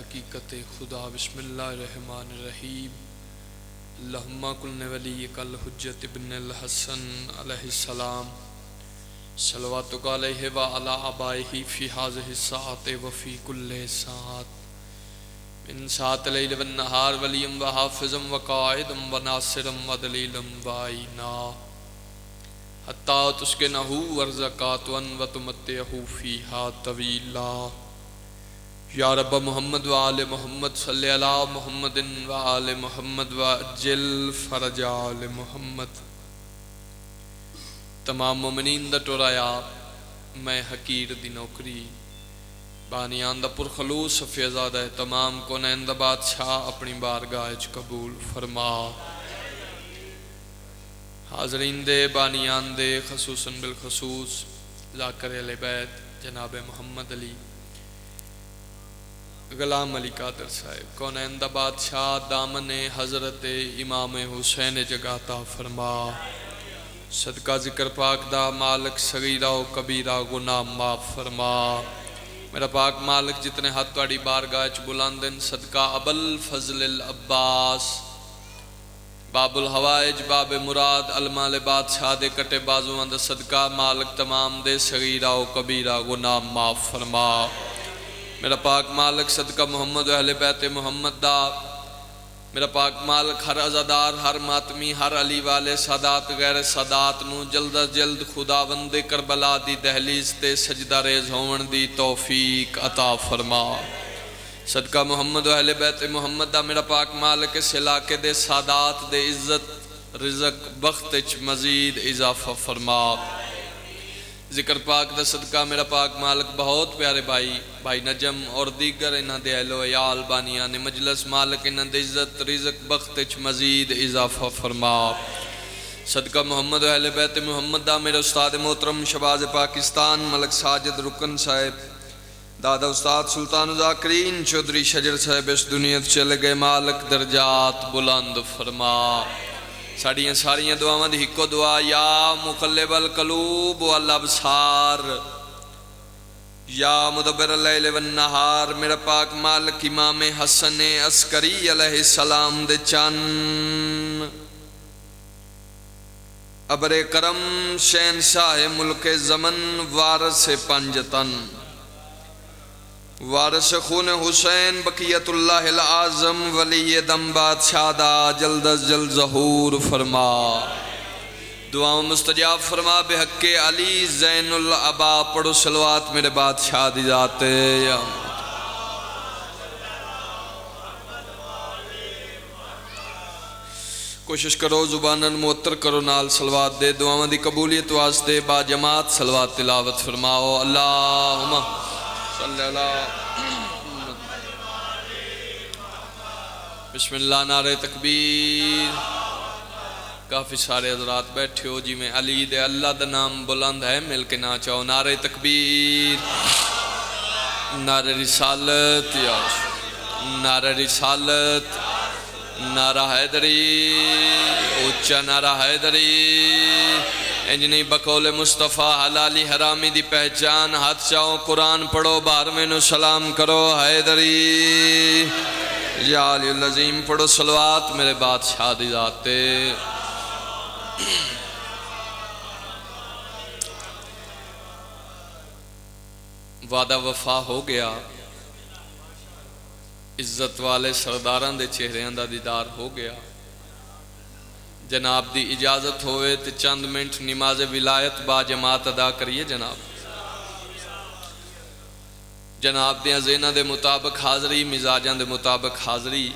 حقیقت خدا۔ بسم اللہ الرحمن الرحیم۔ اللہم کل ولیک الحجت ابن الحسن علیہ السلام، صلواتک علیہ وعلی آبائہ فی ہذہ الساعۃ وفی کل ساعۃ من ساعۃ اللیل والنہار ولیا وحافظا وقائدا وناصرا ودلیلا وعینا حتی تسکنہ ورزقاتوا وتمتعہ فیہا طویلا۔ یا رب محمد وآل محمد صلی علی محمد وآل محمد وعجل فرج آل محمد۔ تمام مومنین دا ٹورایا میں حقیر دی نوکری بانیان دا پرخلوص فیضادہ تمام کونین دا بادشاہ اپنی بارگاہ قبول فرما۔ حاضرین دے بانیان دے خصوصاً بالخصوص ذاکر اہل بیت جناب محمد علی غلام علی قادر صاحب، کونین دا بادشاہ دامن حضرت امام حسین جگاتا فرما۔ صدقہ ذکر پاک دا مالک صغیرہ و کبیرہ گناہ معاف فرما۔ میرا پاک مالک جتنے ہاتھ تواڈی بارگاہ بلندن صدقہ ابل فضل العباس باب الحوائج باب مراد المال بادشاہ دے کٹے بازوان دا صدقہ مالک تمام دے صغیرہ و کبیرہ گناہ معاف فرما۔ میرا پاک مالک صدقہ محمد و اہل بیت محمد دا میرا پاک مالک ہر عزادار ہر ماتمی ہر علی والے سادات غیر سادات نو جلد از جلد خداوند کربلا دی دہلیز تے سجدہ ریز ہون دی توفیق عطا فرما۔ صدقہ محمد و اہل بیت محمد دا میرا پاک مالک اس علاقے دے سادات دے عزت رزق بختچ مزید اضافہ فرما۔ ذکر پاک دا صدقہ میرا پاک مالک بہت پیارے بھائی نجم اور دیگر انہاں دے اہل و عیال بانیان مجلس مالک انہاں دے عزت رزق بختچ مزید اضافہ فرما۔ صدقہ محمد و اہل بیت محمد دا میرے استاد محترم شباز پاکستان ملک ساجد رکن صاحب، دادا استاد سلطان ذاکرین چودھری شجر صاحب اس دنیا چلے گئے، مالک درجات بلند فرما۔ ساڑیاں ساریاں دعاواں دی ہکو دعا، یا مقلب القلوب والابصار یا مدبر اللیل والنہار، میرا پاک مالک امام حسن عسکری علیہ السلام دے چان ابر کرم شہنشاہ ملک زمن وارث پنجتن وارث خون حسین بقیت اللہ العظم ولی دم بادشاہ دا جلد از جلد ظہور فرما، دعاؤں مستجاب فرما بحق علی زین العبا۔ پڑھو صلوات میرے بادشاہ دی ذات یا کوشش کرو زباناً معطر کرو نال صلوات دے، دعاؤں دی قبولیت واسطے با جماعت صلوات تلاوت فرماؤ۔ اللہم صلی اللہ بسم اللہ نعرہ تکبیر۔ کافی سارے حضرات بیٹھے ہو جی میں علی دے اللہ دا نام بلند ہے، مل کے نہ چاہو نعرہ تکبیر، نعرہ رسالت، نعرہ رسالت، نعرہ حیدری، اونچا نعرہ حیدری، انجنی بقول مصطفیٰ حلالی حرامی دی پہچان، ہاتھ چاہو قرآن پڑھو بارہویں نو سلام کرو حیدری یا علی العظیم۔ پڑھو صلوات میرے بادشاہ دی ذات۔ وعدہ وفا ہو گیا، عزت والے سرداران دے چہریاں دا دیدار ہو گیا۔ جناب دی اجازت ہوئے تے چند منٹ نماز ولایت با جماعت ادا کریے۔ جناب دیاں زینہ دے مطابق حاضری، مزاجاں دے مطابق حاضری۔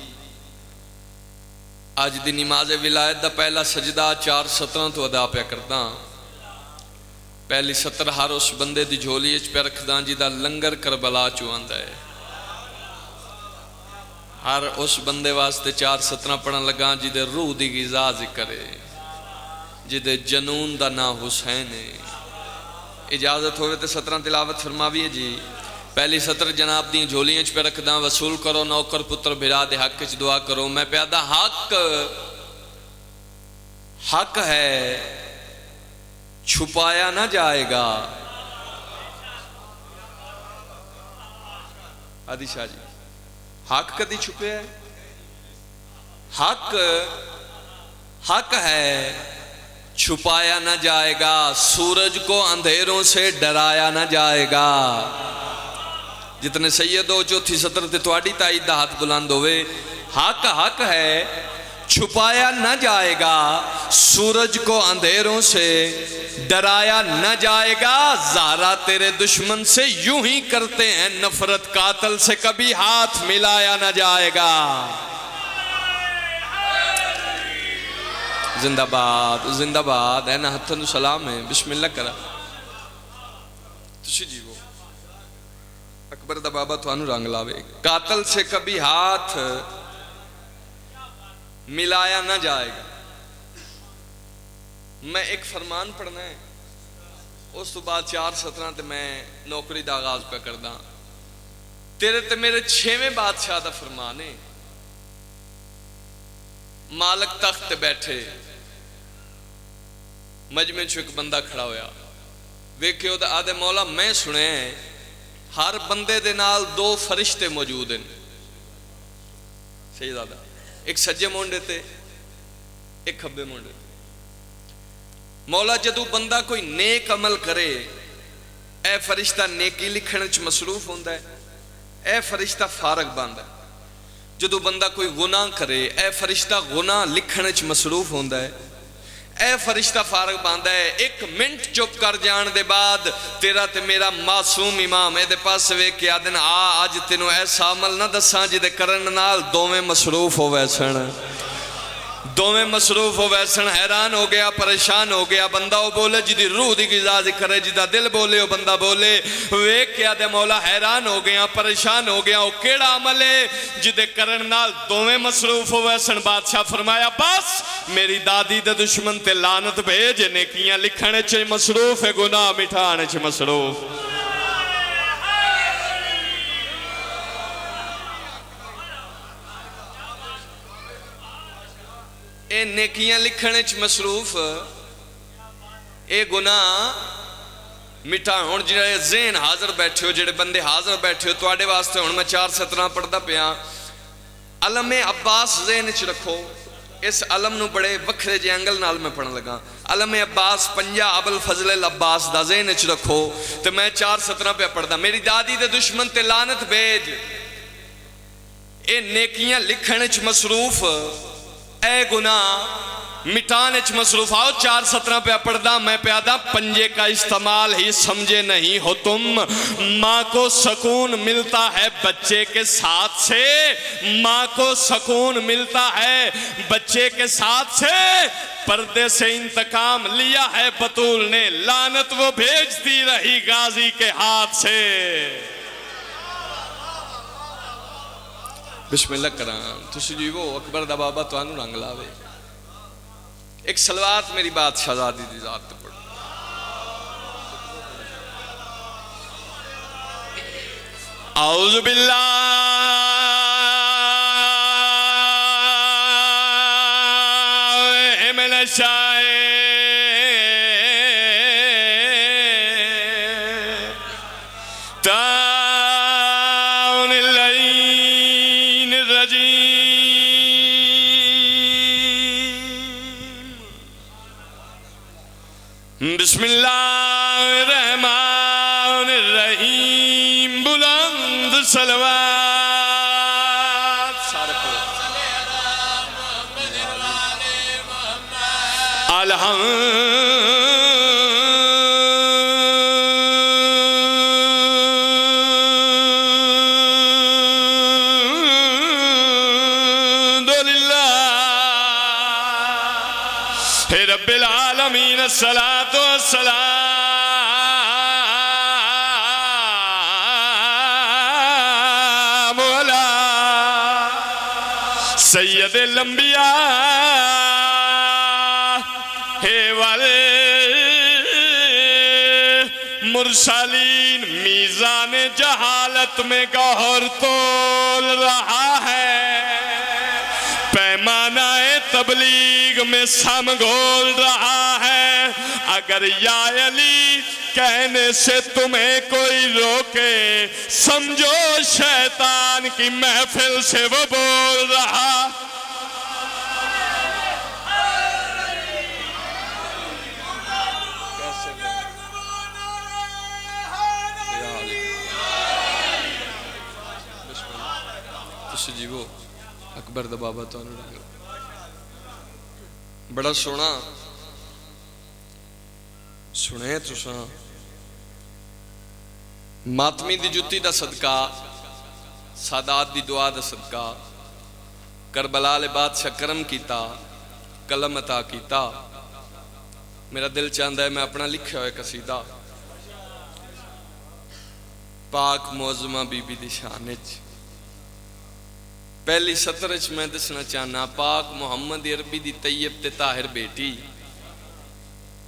آج دی نماز ولایت دا پہلا سجدہ 4 سطروں تو ادا پہ کردا۔ پہلی سطر ہر اس بندے دی جھولی اچ پہ رکھدا جی دا لنگر کربلا چواندا ہے۔ ہر اس بندے واسطے 4 سطرہ پڑھن لگا جی دے روح دی غذا ذکر ہے، جی دے جنون دا نا حسین ہے۔ اجازت ہوئے تے سطرہ تلاوت فرماویے جی۔ پہلی سطر جناب دی جھولیاں پہ رکھدا، وصول کرو نوکر پتر بھرا دے حق چ دعا کرو۔ میں پیادہ حق ہے چھپایا نہ جائے گا۔ عادی شاہ جی حق کدی چھپے ہے؟ حق ہے، چھپایا نہ جائے گا، سورج کو اندھیروں سے ڈرایا نہ جائے گا۔ جتنے سید ہو چوتھی سطر تے تواڈی تائید دا ہاتھ بلند ہوئے، حق ہے، چھپایا نہ جائے گا، سورج کو اندھیروں سے ڈرایا نہ جائے گا۔ زہرا تیرے دشمن سے یوں ہی کرتے ہیں نفرت، قاتل سے کبھی ہاتھ ملایا نہ جائے گا۔ زندہ باد، زندہ باد، ہے نا ہتھوں سلام ہے، بسم اللہ کرا تسی جیو اکبر دا بابا تھانو رنگ لاوے۔ قاتل سے کبھی ہاتھ ملایا نہ جائے گا۔ میں ایک فرمان پڑھنا ہے، اس تو بعد 4 سطرہ تے میں نوکری دا آغاز پہ کردہ۔ تیرے تے میرے 6ویں بادشاہ دا فرمان ہے۔ مالک تخت بیٹھے، مجمع چو ایک بندہ کھڑا ہویا، ویکھے دا آدھے مولا میں سنے ہیں ہر بندے دے نال 2 فرشتے موجود ہیں۔ سیدادہ ایک سجے مونڈے تے ایک کھبے مونڈے تے۔ مولا جدو بندہ کوئی نیک عمل کرے، اے فرشتہ نیکی لکھنے چ مصروف ہوندہ ہے، اے فرشتہ فارغ باندہ ہے۔ جدو بندہ کوئی گناہ کرے، اے فرشتہ گناہ لکھنے چ مصروف ہوندہ ہے، اے فرشتہ فارغ باندہ ہے۔ 1 منٹ چپ کر جان دے بعد تیرا تے میرا معصوم امام اے دے پاس ویکھ کے آدن آج تینوں ایسا عمل نہ دساں جے دے کرن نال دوویں مصروف ہو ویسن، دوویں مصروف ہو ویسن۔ حیران ہو گیا، پریشان ہو گیا۔ بندہ وہ بولے جدی روح دی غذا ذکر ہے، جدا دل بولے وہ بندہ بولے۔ ویکھ کے آدھے مولا حیران ہو گیا، پریشان ہو گیا، وہ کیڑا عمل ہے جدے کرن نال دوویں مصروف ہو ویسن؟ بادشاہ فرمایا بس میری دادی دے دشمن تے لعنت بھیج، نیکیاں لکھنے چ مصروف ہے، گناہ مٹھانے چ مصروف۔ اے نیکیاں لکھنے چ مصروف، اے گناہ مٹھا۔ ہون جڑے ذہن حاضر بیٹھے ہو، جڑے بندے حاضر بیٹھے ہو، تواڈے واسطے ہون میں 4 سطرہ پڑھدا پیا۔ علم عباس ذہن چ رکھو، اس علم نو بڑے وکھرے جے اینگل نال میں پڑھن لگا۔ علم عباس پنجا ابو الفضل العباس دا ذہن چ رکھو تے میں 4 سطرہ پہ پڑھدا۔ میری دادی دے دشمن تے لعنت بھیج، اے نیکیاں لکھنے چ مصروف، اے گناہ مٹانے چ مصروف۔ آؤ 4 سطرہ پہ پڑھدا، میں پیادا۔ پنجے کا استعمال ہی سمجھے نہیں ہو تم، ماں کو سکون ملتا ہے بچے کے ساتھ سے، ماں کو سکون ملتا ہے بچے کے ساتھ سے۔ پردے سے انتقام لیا ہے بطول نے، لعنت وہ بھیجتی رہی غازی کے ہاتھ سے۔ بسم اللہ کرام تسی جی وہ اکبر دا بابا تو آنو رنگ لاوے۔ ایک صلوات میری بات شہزادی دی ذات تے پڑھو۔ اعوذ باللہ من الشیطان بسم اللہ الرحمن الرحیم۔ بلند صلوات سارے پڑھو۔ الحمدللہ رب العالمین، الصلاة والسلام علی سید الانبیاء والمرسلین۔ میزان جہالت میں گوہر تول رہا ہے، پیمانہ تبلیغ میں سم گھول رہا ہے۔ اگر یا علی کہنے سے تمہیں کوئی روکے، سمجھو شیطان کی محفل سے وہ بول رہا۔ جیو اکبر دا بابا تو بڑا سونا سنے تساں ماتمی دی جتی دا صدقہ، سادات دی دعا دا صدقہ، کربلا لے بادشاہ کرم کیتا، قلم عطا کیتا۔ میرا دل چاہتا ہے میں اپنا لکھا ہوئے قصیدہ پاک معظمہ بی بی دی شانچ پہلی سطرچ میں دسنا چاہنا، پاک محمد عربی دی طیب تے طاہر بیٹی،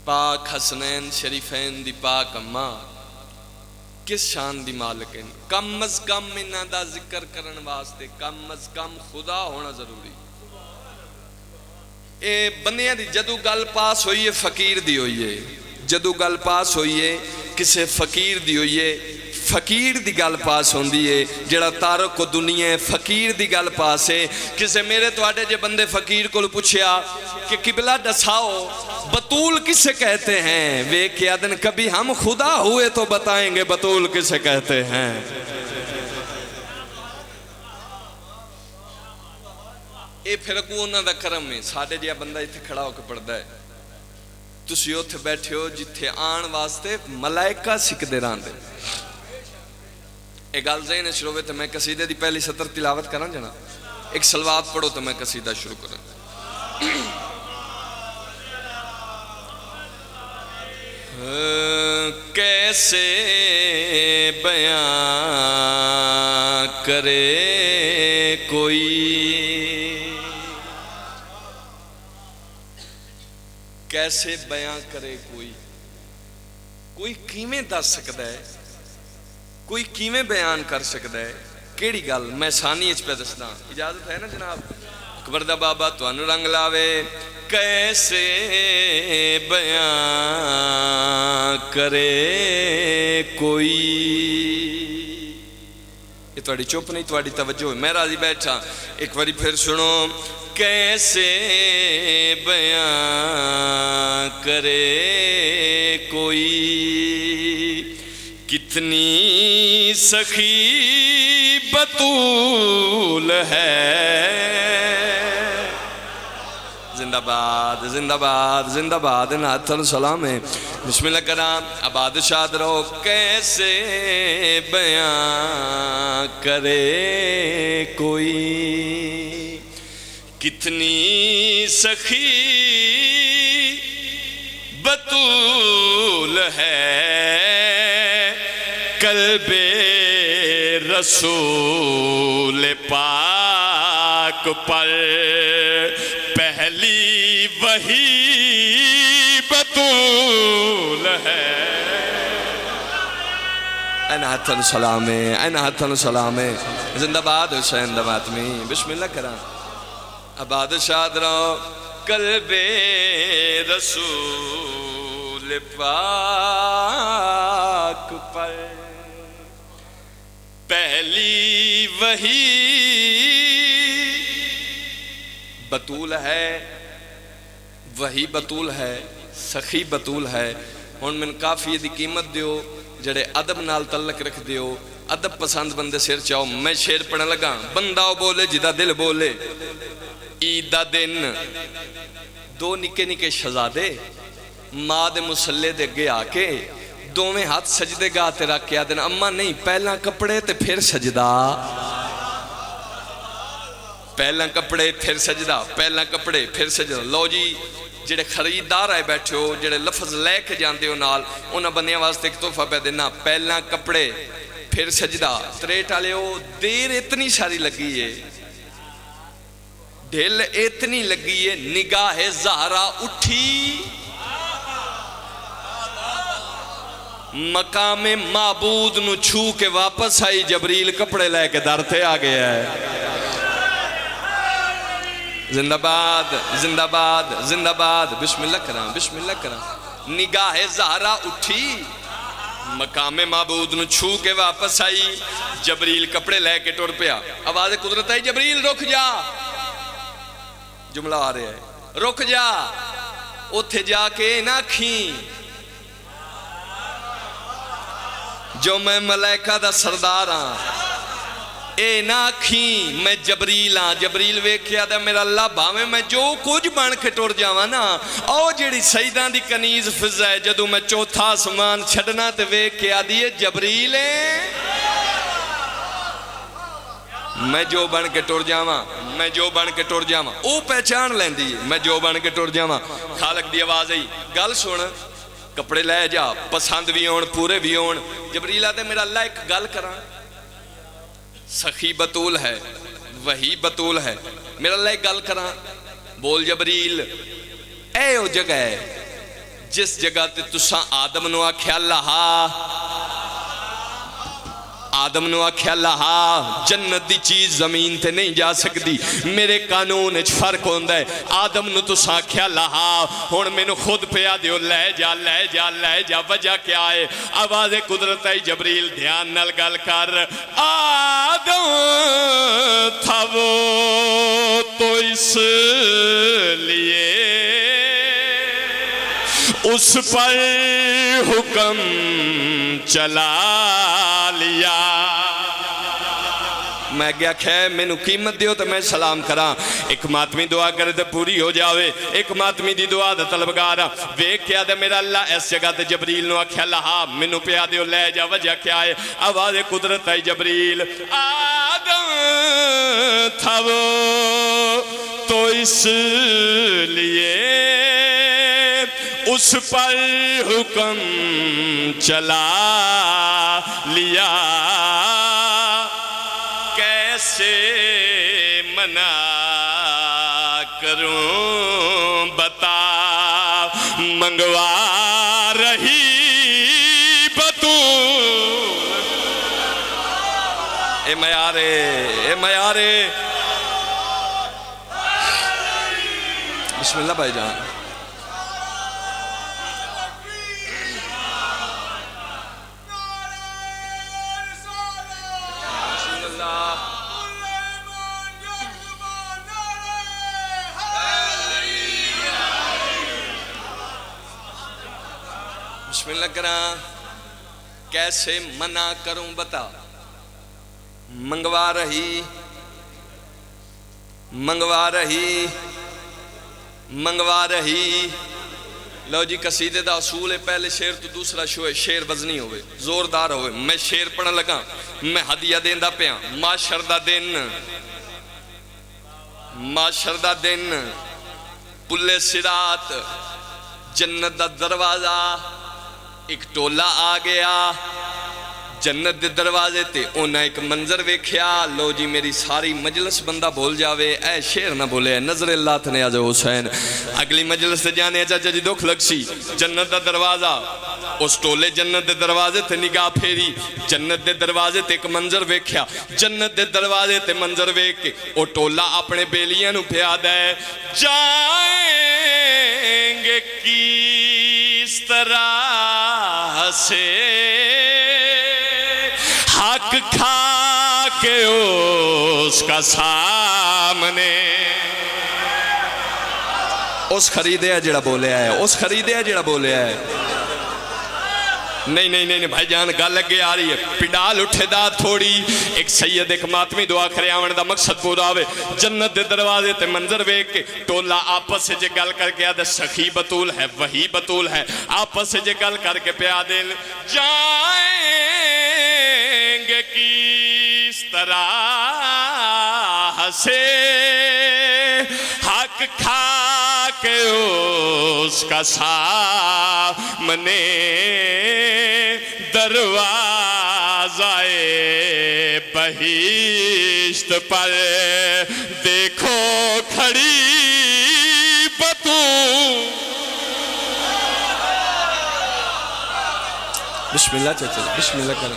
پاک حسنین شریفین دی پاک اماں، کس شان دی مالکین۔ کم از کم انہاں دا ذکر کرن واسطے کم از کم خدا ہونا ضروری۔ اے بندیاں دی جدو گل پاس ہوئی ہے فقیر دی ہوئی ہے، جدو گل پاس ہوئی ہے کسے فقیر دی ہوئی ہے، فقیر دی گل پاس ہوندی ہے، جڑا تارک کو دنیا ہے فقیر دی گل پاس ہے۔ کسے میرے تواڈے جے بندے فقیر کو پوچھیا کہ قبلہ دساؤ بطول کسے کہتے ہیں، وے کیا دن کبھی ہم خدا ہوئے تو بتائیں گے بطول کسے کہتے ہیں۔ اے پھر کو انہاں دا کرم ہے، ساڈے جیا بندہ ایتھے کھڑا ہو کے پڑھدا ہے، تسی اوتھے بیٹھے ہو جتھے آن واسطے ملائکہ سکدے راندے۔ ایک گل ذہن شروع ہوئے تو میں قصیدے دی پہلی سطر تلاوت کرنا جنا، ایک صلوات پڑھو تو میں قصیدہ شروع کروں۔ کیسے بیان کرے کوئی، کیسے بیان کرے کوئی کیویں دس سکتا ہے، کوئی کیویں بیان کر سکتا ہے، کیڑی گل میں ثانی اچ پہ دسدا، اجازت ہے نا جناب؟ اکبر دا بابا تانوں رنگ لاوے۔ کیسے بیان کرے کوئی، یہ تواڈی چپ نہیں تواڈی توجہ ہے، میں راضی بیٹھا، ایک باری پھر سنو۔ کیسے بیان کرے کوئی، کتنی سخی بطول ہے۔ زندہ باد زندہ باد زندہ باد، ناتھل سلام ہے، بسم اللہ کرام، آباد شاد رہو۔ کیسے بیان کرے کوئی، کتنی سخی بطول ہے، قلب رسول پاک پر پہلی وحی بطول ہے۔ اینہتن سلام ہے، اینہتن سلام ہے، زندہ باد حسین دماتمی، بسم اللہ کرام، آباد شاد رہو۔ قلب رسول پاک پر پہلی وحی بطول ہے، وحی بطول ہے، سخی بطول ہے۔ ہن من کافی دی قیمت دیو، جڑے ادب نال تعلق رکھ دیو، ادب پسند بندے سر چاہو۔ میں شعر پڑھنے لگا، بندہ بولے جدا دل بولے۔ عید دا دن دو نکے نکے شہزادے ماں دے مسلے دے گے آ کے دوویں ہاتھ سجدے گاہ تے رکھ کے آدن، اماں نہیں پہلا کپڑے تے پھر سجدہ، پہلا کپڑے پھر سجدہ، پہلا کپڑے پھر سجدہ۔ لو جی جڑے خریدار آئے بیٹھے ہو، جڑے لفظ لے کے جاندے ہو نال، انہاں بندیاں واسطے ایک تحفہ پہ دینا، پہلا کپڑے پھر سجدہ۔ تریٹ آلے ہو، دیر اتنی ساری لگی ہے، ڈھل اتنی لگی ہے، نگاہ زہرا اٹھی، مقام معبود نو چھو کے واپس آئی، جبریل کپڑے لے کے در تے آ گیا ہے۔ زندہ باد زندہ باد زندہ باد، بسم اللہ کرام بسم اللہ کرام۔ نگاہ زہرا اٹھی، مقام معبود نو چھو کے واپس آئی جبریل کپڑے لے کے ٹر پیا آواز قدرت آئی جبریل رک جا جملہ آ رہا ہے رک جا اتھے جا کے نہ کھیں جو میں ملائکہ دا سردار ہاں اے نہ کھیں میں جبریل ہاں جبریل ویکھیا دا میرا اللہ باویں میں جو کچھ بن کے ٹر جاواں نا او جڑی سجدہ دی کنیز فضا ہے جدوں میں چوتھا آسمان چھڈنا تے ویکھیا دیے جبریل ہے میں جو بن کے ٹر جاواں میں جو بن کے ٹر جاواں او پہچان لیندی ہے میں جو بن کے ٹر جاواں خالق دی آواز آئی گل سن کپڑے لے جا پسند بھی ہون پورے بھی ہون جبریل آتے میرا اللہ ایک گل کراں سخی بطول ہے وہی بطول ہے میرا اللہ ایک گل کراں بول جبریل اے او جگہ ہے جس جگہ تے تساں آدم نو آکھیا لہا آدم نو آکھیا لہا جنت دی چیز زمین تے نہیں جا سکتی میرے قانون اچھ فرق ہوندہ ہے آدم نو تساں آکھیا لہا ہون میں نو خود پیا دیو لے جا لے جا لے جا وجہ کیا ہے آواز قدرت ہے جبریل دھیان نل گل کر آدم تھا وہ تو اس لیے اس پر حکم چلا لیا میں گیا کھے میں نو قیمت دیو تو میں سلام کراں ایک ماتمی دعا کرے تو پوری ہو جاوے ایک ماتمی دی دعا دا طلبگارا ویک کیا دے میرا اللہ اس جگہ تے جبریل نو آکھیا لہا میں نو پیا دیو لے جا وجہ کیا ہے آواز قدرت ہے جبریل آدم تھا وہ تو اس لیے اس پر حکم چلا لیا کیسے منع کروں بتا منگوا رہی بطول اے میارے بسم اللہ بھائی جان بسم اللہ کراں کیسے منع کروں بتا منگوا رہی لو جی قصیدے دا اصول ہے پہلے شیر تو دوسرا شیر وزنی ہوئے زوردار ہوئے میں شیر پڑھن لگا میں ہدیہ دین دا پیاں معاشر دا دن پلے سرات جنت دا دروازہ ایک ٹولہ آ گیا جنت دے دروازے تے اونا ایک منظر ویکھیا لو جی میری ساری مجلس بندہ بول جاوے اے شیر نہ بولے نظر اللہ تھنے آجا حسین اگلی مجلس تے جانے چاچا جی دکھ لگ سی جنت دا دروازہ اس ٹولے جنت دے دروازے تے نگاہ پھیری جنت دے دروازے تے ایک منظر ویکھیا جنت دے دروازے تے منظر ویکھ کے او ٹولہ اپنے بیلیاں نو پیاد ہے جائیں گے کس طرح سے حق کھا کے اس کا سامنے اس خریدے ہے جڑا بولے ہے نہیں بھائی جان گل لگے آ رہی ہے پڈال اٹھے دا تھوڑی ایک سید ایک ماتمی دعا کرے آمن دا مقصد پورا ہوئے جنت دے دروازے تے منظر ویک کے ٹولہ آپس سے جے گل کر کے آدھے سخی بطول ہے وہی بطول ہے آپس سے جے گل کر کے پہ آدھے جائیں گے کس طرح سے حق کھا کے اس کا سامنے دروازہ بہشت پر دیکھو کھڑی بطول بسم اللہ چاچا بسم اللہ کریں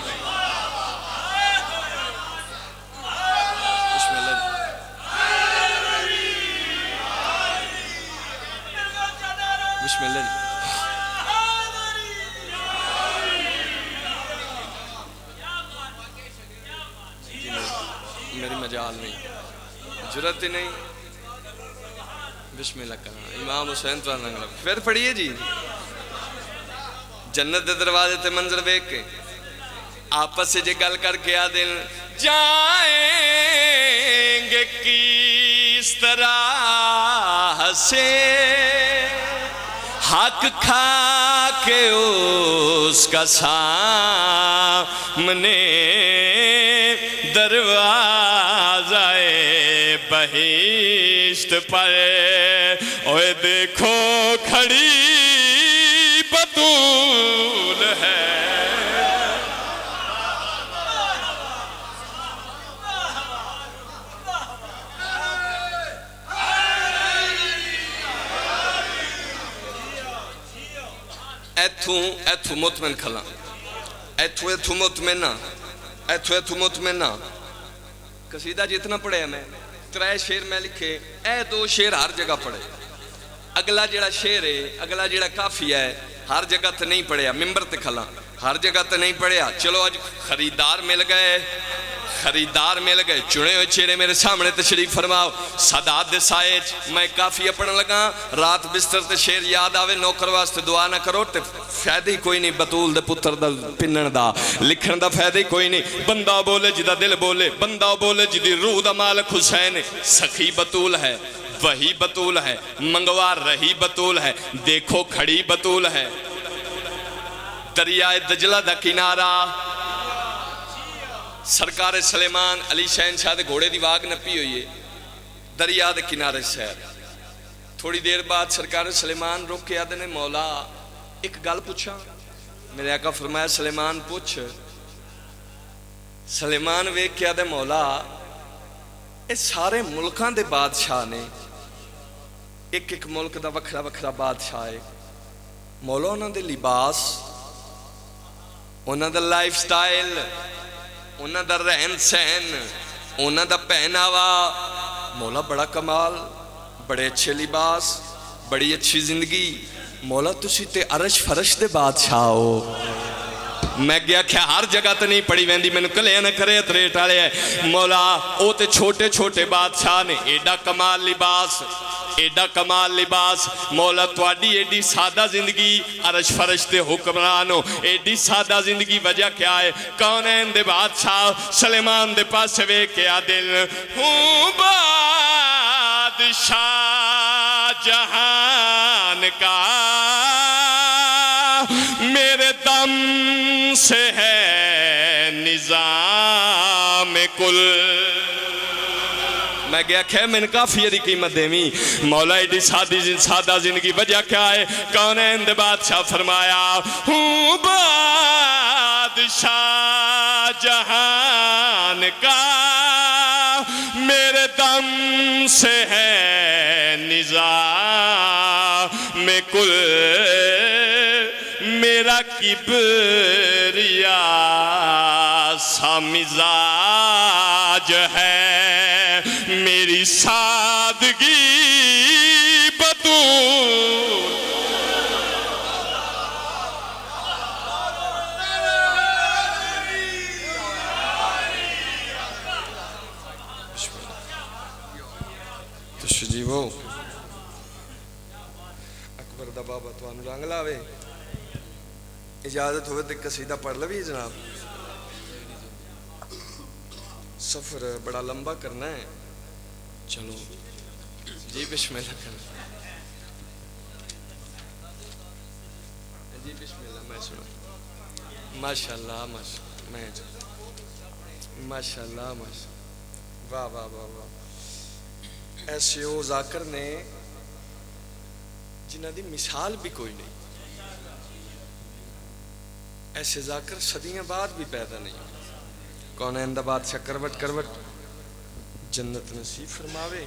بسم اللہ مجال نہیں، جرت ہی نہیں. بسم اللہ کرنا امام حسین تو ننگلا پھر پڑھیے جی. جنت دے دروازے تے منظر دیکھ کے آپس سے جے گل کر کے آدن جائیں گے کس طرح سے حق کھا کے اس کا سامنے دروازہ بہشت پر اوے دیکھو کھڑی بطول ہے. ایتھو مطمئن کھلا ایتھو مطمئنہ قصیدہ جتنا پڑھے میں 3 شعر میں لکھے اے 2 شعر ہر جگہ پڑھے. اگلا جڑا شعر ہے اگلا جڑا کافی ہے ہر جگہ تے نہیں پڑھیا. ممبر تے کھلا ہر جگہ تے نہیں پڑھیا. چلو آج خریدار مل گئے چنے ہوئے چہرے میرے سامنے تشریف فرماؤ. سادات دے سائے میں کافی پڑھن لگا رات بستر تے شعر یاد آوے نوکر واسطے دعا نہ کرو تے فائدہ ہی کوئی نہیں. بطول دے پتر دا پنن دا لکھن دا فائدہ ہی کوئی نہیں. بندہ بولے جدا دل بولے بندہ بولے جدی روح دا مالک حسین سخی بطول ہے وہی بطول ہے منگوا رہی بطول ہے دیکھو کھڑی بطول ہے. دریائے دجلہ دا کنارہ سرکار سلیمان علی شہن شاہ دے گھوڑے دی واگ نپی ہوئی ہے دریا دے کنارے سیر. تھوڑی دیر بعد سرکار سلیمان روک کے آدھے نے مولا ایک گل پوچھا. میرے آقا فرمایا سلیمان پوچھ. سلیمان ویک کے آدھے مولا اے سارے ملکان دے بادشاہ نے ایک ملک دا وکھرا وکھرا بادشاہ ہے مولا انہاں دے لباس انہاں دا لائف سٹائل انہاں دا رہن سہن انہاں دا پہناوا مولا بڑا کمال بڑے اچھے لباس بڑی اچھی زندگی. مولا تسی تے عرش فرش دے بادشاہ ہو. میں گیا کہ ہر جگہ تے نہیں پڑی ویندی میں نے کلے نہ کرے اتریٹ آلے ہے. مولا او تے چھوٹے چھوٹے بادشاہ نے ایڈا کمال لباس مولا تواڈی ایڈی سادہ زندگی عرش فرش دے حکمرانو ایڈی سادہ زندگی وجہ کیا ہے. کونین دے بادشاہ سلیمان دے پاس وے کیا دل ہوں بادشاہ جہان کا میرے دم سے ہے نظام کل. میں گیا کہ میں نے کافی یہ قیمت دیویں مولا ایڈی سادہ زندگی وجہ کیا ہے. کونین دے بادشاہ فرمایا ہوں بادشاہ جہان کا میرے دم سے ہے نظام کل میرا کبریا سا مزاج ہے میری سادگی بطول. تشریفو اکبر دا بابا توانو رنگ لاوے اجازت ہوئے تے قصیدہ پڑھ لوی جناب. سفر بڑا لمبا کرنا ہے. چلو جی بسم اللہ کرنا جی بسم اللہ. میں سنو ماشاءاللہ ماشاءاللہ واہ واہ واہ واہ. ایسے او ذاکر نے جنہ دی مثال بھی کوئی نہیں. ایسے ذاکر صدیاں بعد بھی پیدا نہیں. کونین دا بادشاہ کروٹ جنت نصیب فرماوے.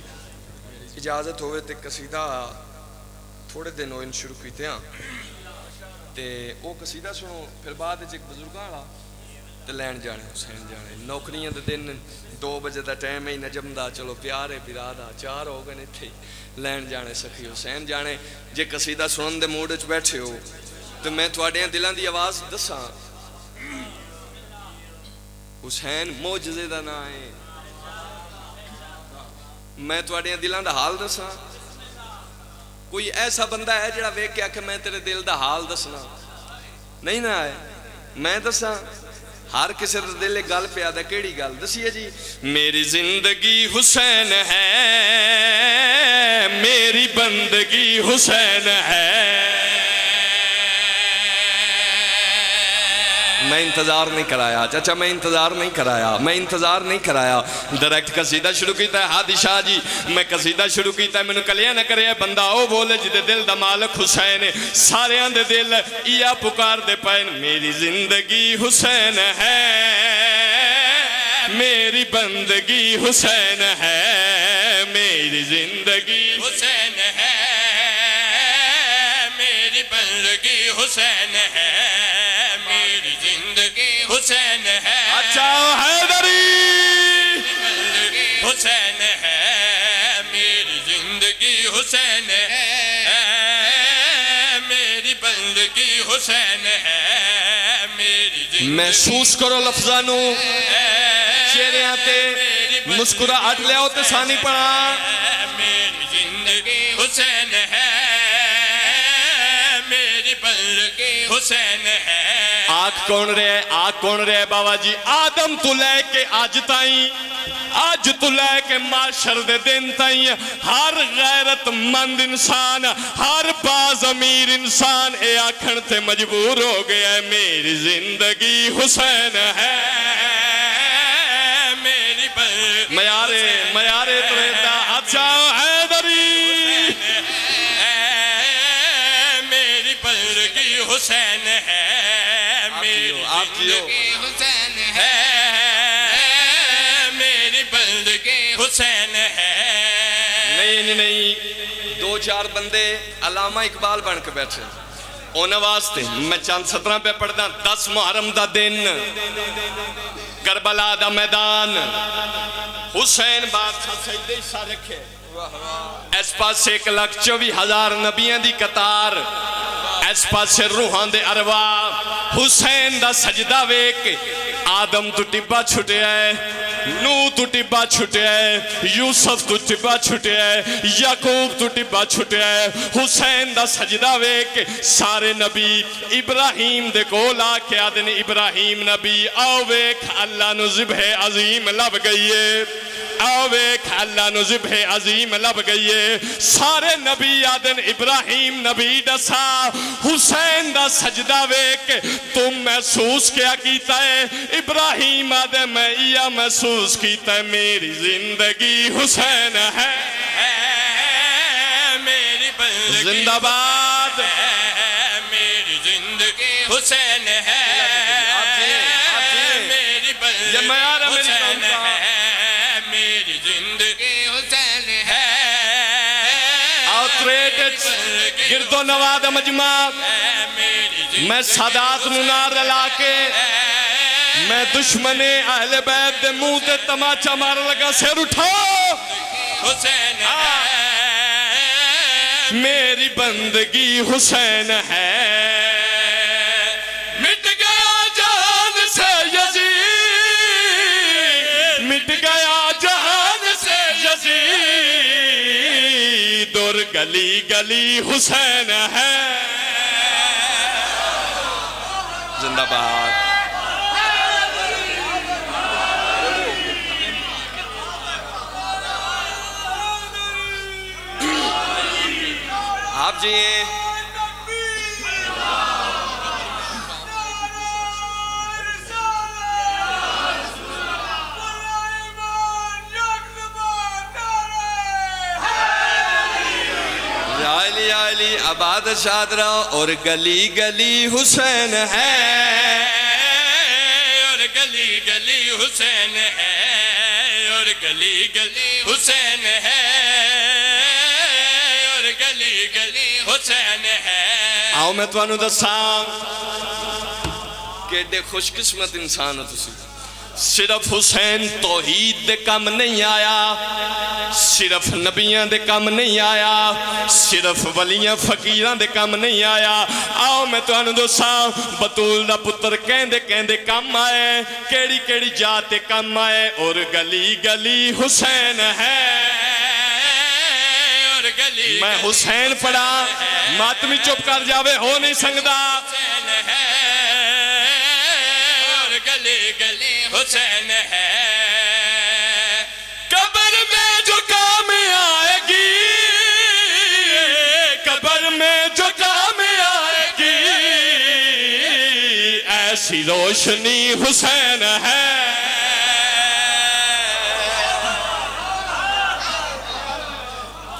اجازت ہوئے تے قصیدہ تھوڑے دن ہوئے شروع کیتے ہیں تے او قصیدہ سنو پھر بعد ایک بزرگاں آلا تے لین جانے حسین جانے. نوکریاں دے دن 2 بجے دا ٹائم ہی نجم دا چلو پیارے برادہ 4 ہو گئے تھے لین جانے سخی حسین جانے. جے قصیدہ سنن دے موڈ وچ بیٹھے ہو تو میں تواڈیاں دلاں دی آواز دساں. حسین معجزے دا نام ہے میں تواڈے دلاں دا حال دساں؟ کوئی ایسا بندہ ہے جڑا ویکھ کے آکھے میں تیرے دل دا حال دسنا؟ نہیں نہ ہے. میں دساں ہر کسی دا دل ایک گل پیا دا. کیڑی گل دسیے جی؟ میری زندگی حسین ہے، میری بندگی حسین ہے. میں انتظار نہیں کرایا چچا، میں انتظار نہیں کرایا. ڈائریکٹ قصیدہ شروع کیتا ہے. ہادی شاہ جی میں قصیدہ شروع کیتا ہے، میں نے کلیاں نہ کرے بندہ او بولے جدے دل دا مالک حسین ہے. سارے آندے دل یا پکار دے پائن. میری زندگی حسین ہے، میری بندگی حسین ہے. میری زندگی حسین ہے، میری بندگی حسین ہے. میری زندگی حسین ہے. اچھا حیدری حسین ہے، میری زندگی حسین ہے. میری بندگی حسین ہے. میری زندگی محسوس کرو لفظانو چہرے آتے مسکراہٹ لے آؤ تے ثانی پڑھا. میری زندگی حسین ہے، میری بندگی حسین ہے. آنکھ کون رہے بابا جی؟ آدم تو لے کے آج تائیں، آج تو لے کے معاشر دے دن تائیں ہر غیرت مند انسان، ہر باز امیر انسان اے آکھن تے مجبور ہو گیا ہے میری زندگی حسین ہے. میری میارے تو رہتا. اچھا حیدری میری بندگی حسین ہے. میری زندگی حسین ہے، میری بندگی حسین ہے. نہیں دو چار بندے علامہ اقبال بن کے بیٹھے انہاں واسطے میں چند سطراں پہ پڑھدا. 10 محرم دا دن، کربلا دا میدان، حسین بادشاہ سجدے سا رکھے. اس پاس 1,24,000 نبیاں دی قطار، اس پاس روحان دے ارواح. حسین دا سجدہ ویک آدم تو ٹبا چھٹے ہے، نوح تو ٹبا چھٹے ہے، یوسف تو ٹبا چھٹے ہے، یعقوب تو ٹبا چھٹے ہے. حسین دا سجدہ ویک سارے نبی ابراہیم دے کول آ کے آدن ابراہیم نبی آو ویک اللہ نو ذبح عظیم لب گئیے. آو ویک اللہ نو ذبح عظیم لب گئیے. سارے نبی آدن ابراہیم نبی دسا. حسین دا سجدہ ویک تم محسوس کیا کیتا ہے؟ ابراہیم آدھے میں یا محسوس کیتا ہے میری زندگی حسین ہے. میری زندہ باد میری زندگی حسین ہے. میری حسین ہے، میری زندگی حسین ہے. گرد و نواد مجمع میں سادات نار رلا کے میں دشمن اہل بیت دے منہ تے تماچا مار لگا. سیر اٹھاؤ حسین ہے، میری بندگی حسین ہے. مٹ گیا جہان سے یزید، مٹ گیا جہان سے یزید، اور گلی گلی حسین ہے. زندہ باد. آپ جی علی آباد شاد رہو. اور گلی گلی حسین ہے، اور گلی گلی حسین ہے، اور گلی گلی حسین ہے، اور گلی گلی حسین ہے. آؤ میں توانو دساں کہ ایڈے خوش قسمت انسان ہو تسی. صرف حسین توحید دے کم نہیں آیا، صرف نبیاں دے کم نہیں آیا، صرف ولیاں فقیراں دے کم نہیں آیا. آؤ میں تو انہوں دساں بطول دا پتر کہندے کم آئے، کیڑی کیڑی جاتے کم آئے. اور گلی گلی حسین ہے. میں حسین پڑھا ماتمی چپ کر جاوے ہو نہیں سنگدا حسین ہے اور گلی گلی حسین ہے قبر میں جو کام آئے گی قبر میں جو کام آئے گی ایسی روشنی حسین ہے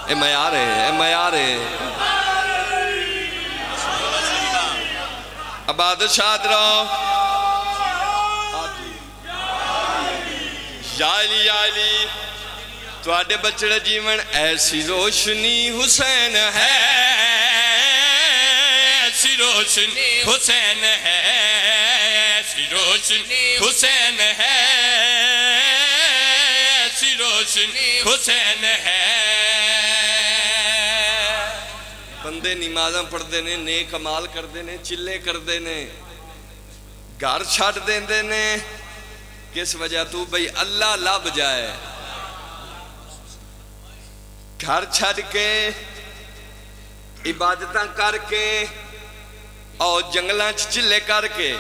اے معیار ہے اے معیار ہے آباد شاد رہو یا علی یا علی تواڈے بچڑے جیون ایسی روشنی حسین ہے ایسی روشنی حسین ہے ایسی روشنی حسین ہے ایسی روشنی حسین ہے بندے نمازاں پڑھتے نے نیک عمال کرتے نے چلے کرتے نے گھر چھڈ دیندے نے کس وجہ تو بھئی اللہ لب جائے گھر چھڈ کے عبادتاں کر کے اور جنگلاں چلے کر کے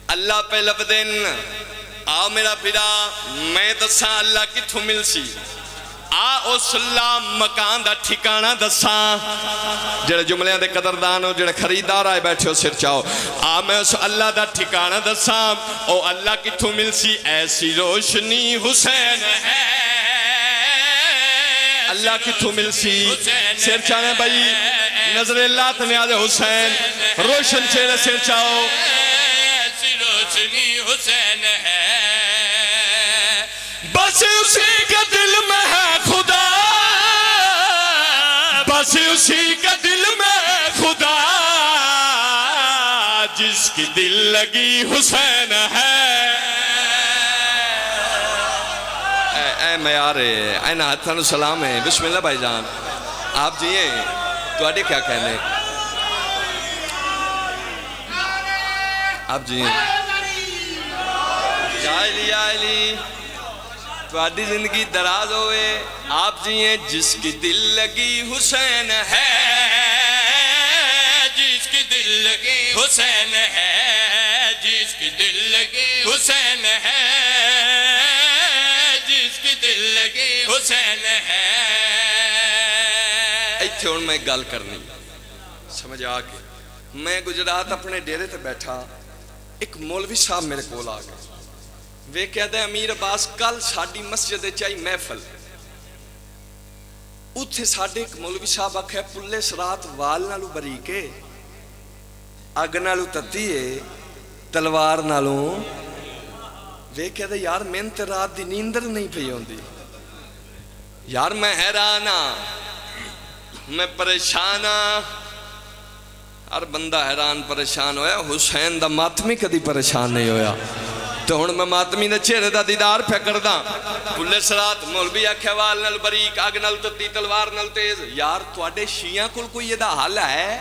اللہ پہ لب دین آ میرا بھرا میں دساں اللہ کتھوں مل سی آ اس اللہ مکان دا ٹھکانہ دساں جڑے جملیاں دے قدردان ہو جڑے خریدار آئے بیٹھے ہو سر چاہو آ میں اس اللہ دا ٹھکانہ دساں او اللہ کتھوں مل سی ایسی روشنی حسین ہے اللہ کتھوں مل سی سر چاہنے بھائی نظر اللہ تنیاز حسین روشن چہرے سر چاہو ایسی روشنی حسین ہے بس اسی کا دل میں ہے خدا بس اسی کا دل میں ہے خدا جس کی دل لگی حسین ہے اے معیار ہے اے نہتن سلام ہے بسم اللہ بھائی جان آپ جیئے تو آڈے کیا کہنے آپ جیئے یا علی تو آدھی زندگی دراز ہوئے آپ جیئے جس کی دل لگی حسین ہے جس کی دل لگی حسین ہے جس کی دل لگی حسین ہے جس کی دل لگی حسین ہے ایتھے ہون میں گال کرنی سمجھ آکے میں گجرات اپنے ڈیرے تے بیٹھا ایک مولوی صاحب میرے کول آگئے وہ کہتے ہیں امیر عباس کل ساڑی مسجد چاہی محفل اتھے ساڑے ایک مولوی صاحب آکھے پلے سرات وال نالو بریکے اگ نالو تتیے تلوار نالو وہ کہتے ہیں یار میں تے رات دی نیندر نہیں پئی ہوندی یار میں حیرانا میں پریشانا ہر بندہ حیران پریشان ہویا حسین دا ماتمی کدی پریشان نہیں ہویا تو ہن میں ماتمی دے چہرے دا دیدار پہ کردہ پلے سرات مولوی آکھے وال نال بریک اگ نال تتی تلوار نال تیز یار تواڈے شیعہ کل کوئی یہ دا حل ہے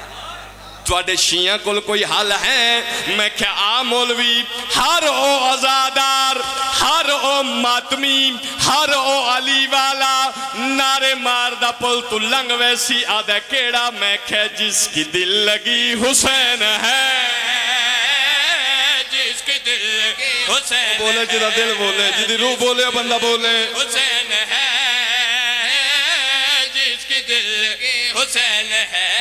تواڈے شیعہ کل کوئی حل ہے میں کیا آ مولوی ہر او عزادار ہر او ماتمی ہر او علی والا نارے مار دا پل تو لنگ ویسی آدھے کیڑا میں کیا جس کی دل لگی حسین ہے جس کی دل لگی حسین بولے جدہ دل بولے جدی روح بولے بندہ بولے حسین ہے جس کی دل لگی حسین ہے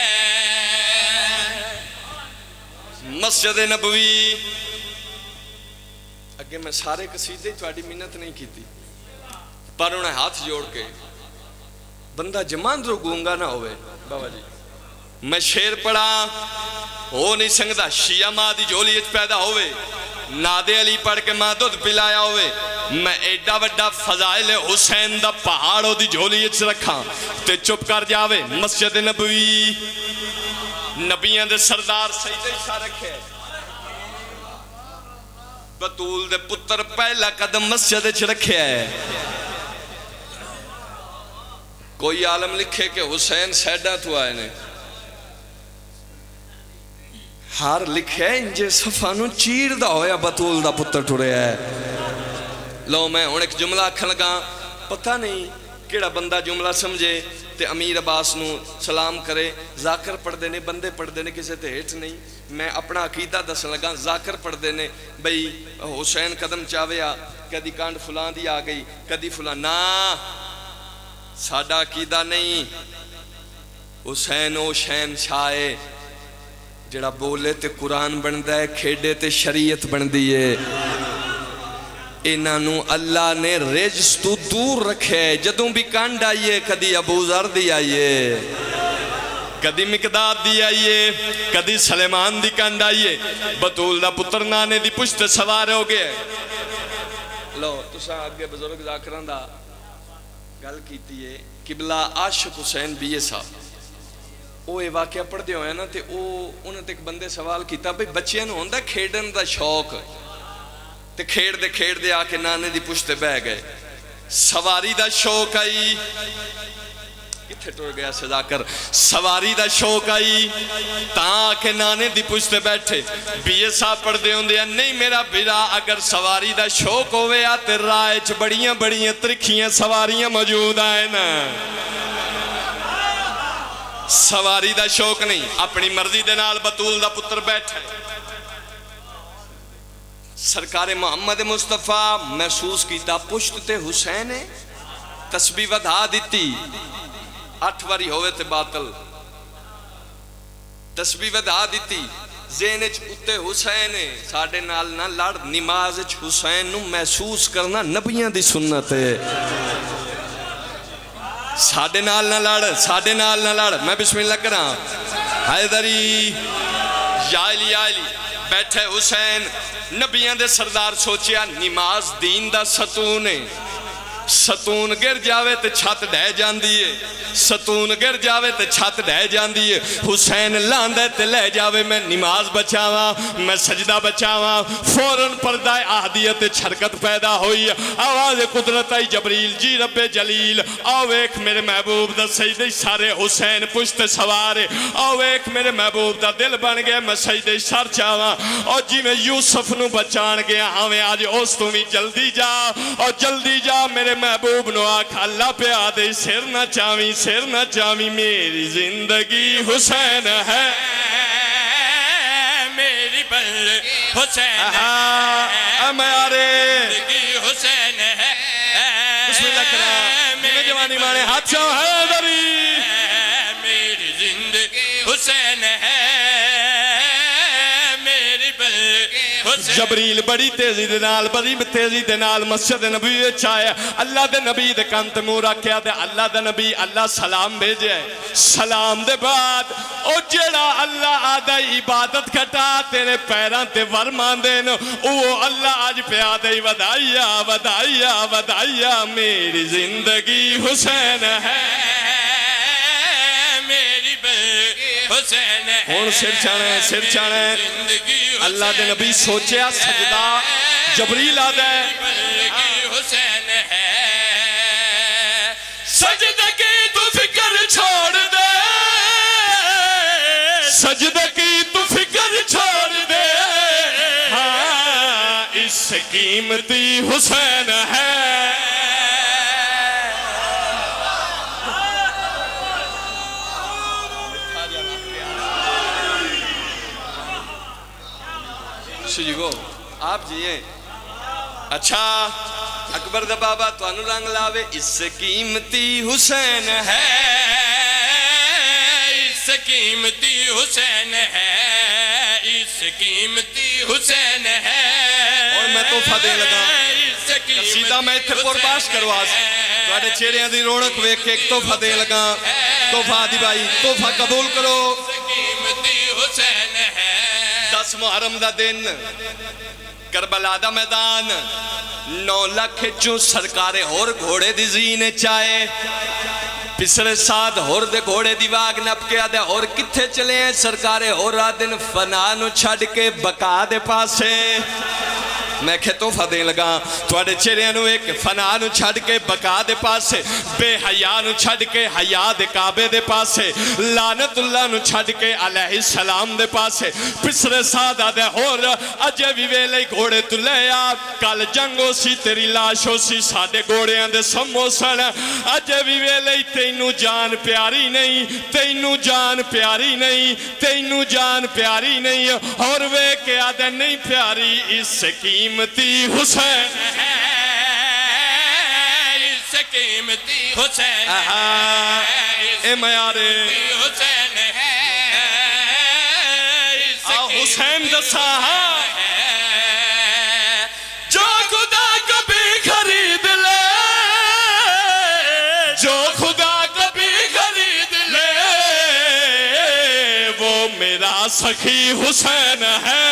مسجد نبوی اگے میں سارے قصیدے تواڈی منت نہیں کیتی پر انہیں ہاتھ جوڑ کے بندہ جمان رو گونگا نہ ہوئے بابا جی میں شیر پڑھا ہو نہیں سنگدا شیعہ ماں دی جولی اچ پیدا ہوئے نادے علی پڑھ کے ماں دودھ پلایا ہوئے میں ایڈا وڈا فضائل حسین دا پہاڑوں دی جولی اچ رکھا تے چپ کر جاوے مسجد نبوی نبیان دے سردار سجدے شاہ رکھے بطول دے پتر پہلا قدم مسجد اچ رکھے ہے کوئی عالم لکھے کہ حسین سیڈا تو آئے نے ہار لکھے انجے صفانو چیر دا ہویا بطول دا پتر ٹھوڑے ہے لو میں ہون ایک جملہ کھل گا پتہ نہیں کیڑا بندہ جملہ سمجھے تے امیر عباس نو سلام کرے. ذاکر پڑھ دینے بندے پڑھ دینے کسے تے ہیٹ نہیں. میں اپنا عقیدہ دسن لگا. ذاکر پڑھ دینے بھئی حسین قدم چاویا کدی کانڈ فلان دی آ گئی کدی فلان. نا ساڈا عقیدہ نہیں. حسین او شہن شاہ جڑا بولے تے قرآن بندا ہے کھیڈے تے شریعت بندی ہے. انہاں اللہ نے رجس تو دور رکھے. جدوں بھی کانڈ آئیے کدی ابو ذر دی آئیے کدی مقداد دی آئیے کدی سلیمان دی کانڈ آئیے. بطول دا پتر نانے دی پشت سوار ہو گئے. لو تساں اگے بزرگ ذاکران دا گل کیتی ہے. قبلہ عاشق حسین بیے صاحب وہ یہ واقعہ پڑھ دے ہوئے نا تے انہوں نے ایک بندے سوال کیتا بھئی بچیاں نوں ہوندا کھیڈن دا شوق تے کھیڑ دے آ کے نانے دی پشتے بہ گئے. سواری دا شوق آئی کتھے ٹر گیا سزا کر. سواری دا شوق آئی تاں کے نانے دی پشتے بیٹھے. بیے صاحب پڑھ دے ہوں دیا نہیں میرا بیرا اگر سواری دا شوق ہوئے آتے رائے چ بڑیاں بڑیاں ترکھیاں سواریاں موجود آئے نا. سواری دا شوق نہیں اپنی مرضی دے نال بطول دا پتر بیٹھے. سرکار محمد مصطفیٰ محسوس کیتا پشت تے حسین ہے. تسبیح ودھا دیتی 8 واری ہوئے تے باطل. تسبیح ودھا دیتی ذہن وچ اتے حسین ہے. ساڈے نال نہ لڑ. نماز وچ حسین نو محسوس کرنا نبیاں دی سنت ہے. ساڈے نال نہ لڑ ساڈے نال نہ لڑ. میں بسم اللہ کراں. حیدری یا علی یا علی بیٹھے حسین. نبیاں دے سردار سوچیا نماز دین دا ستون ہے. ستون گر جاوے تے چھت ڈہ جاندی ہے. ستون گر جاوے تے چھت ڈہ جاندی ہے. حسین لاندے تے لے جاوے میں نماز بچاواں میں سجدہ بچاواں. فوراً پردہ احدیت چھرکت پیدا ہوئی. آواز قدرت آئی جبریل جی رب جلیل آو ایک میرے محبوب دا سجدہ سارے حسین پشت سوارے. آو ایک میرے محبوب دا دل بن گیا میں سجدہ سر چاواں. اور جی میں یوسف نو بچان گیا ہمیں آج اس تو بھی جلدی جا اور جلدی جا. میرے محبوب نو آکھ اللہ پہ آدھے سر نہ چاویں میری زندگی حسین ہے. میری بل حسین ہے میارے زندگی حسین ہے. بسم اللہ کرا میرے جوانی مانے ہاتھ چاہو حیدری. میری زندگی حسین ہے. میری بل جبریل بڑی تیزی دے نال مسجد نبی وچ آیا. اللہ دے نبی دے کان تے منہ رکھیا تے اللہ دے نبی اللہ سلام بھیجے. سلام دے بعد او جڑا اللہ آدھا عبادت کھٹا تیرے پیراں تے ورمان دین او اللہ آج پہ آدھا ودائیا ودائیا ودائیا میری زندگی حسین ہے. میری بل حسین ہے. ہون سر چانے اللہ دے نبی سوچیا سجدہ جبریل آدھا ہے حسین ہے. سجدہ کی تو فکر چھوڑ دے. سجدہ کی تو فکر چھوڑ دے. ہاں اس سے قیمتی حسین ہے. آپ جیئے اچھا اکبر دا بابا تو انو رنگ لاوے. اس سے قیمتی حسین ہے. اس سے قیمتی حسین ہے. اس سے قیمتی حسین ہے. اور میں تحفہ دے لگا قصیدہ میں اتھے پرباش کرواز توڑے چہرے دی رونق ویک کے ایک تحفہ دے لگا. تحفہ دی بھائی تحفہ قبول کرو. قیمتی حسین ہے. 10 محرم دا دن کربلا دا میدان 9 لاکھ چوں سرکارے اور گھوڑے دی زینے چاہے. پسرے ساتھ اور دے گھوڑے دی واگ نپ کے آدھے اور کتھے چلے ہیں سرکارے اور آدھن فنا نو چھڑ کے بقا دے پاسے. میں کہ تحفہ دین لگا تواڈے چہرے نو ایک فنا نو چھڈ کے بقا دے پاسے بے حیا نو چھڈ کے حیا دے کعبے دے پاسے لعنت اللہ نو چھڈ کے علیہ السلام دے پاسے پسرے سادہ دے ہور اجے بھی ویلے گھوڑے تو لے آ کل جنگ ہو سی تیری لاش ہو سی ساڈے گھوڑیاں دے سمو سن اجے بھی ویلے تینوں جان پیاری نہیں تینوں جان پیاری نہیں تینوں جان پیاری نہیں اور وے کے آدھے نہیں پیاری اس سے قیمتی حسین ہے اس سے قیمتی حسین ہے اے میارے حسین ہے اس سے حسین دسا جو خدا کبھی خرید لے جو خدا کبھی خرید لے وہ میرا سخی حسین ہے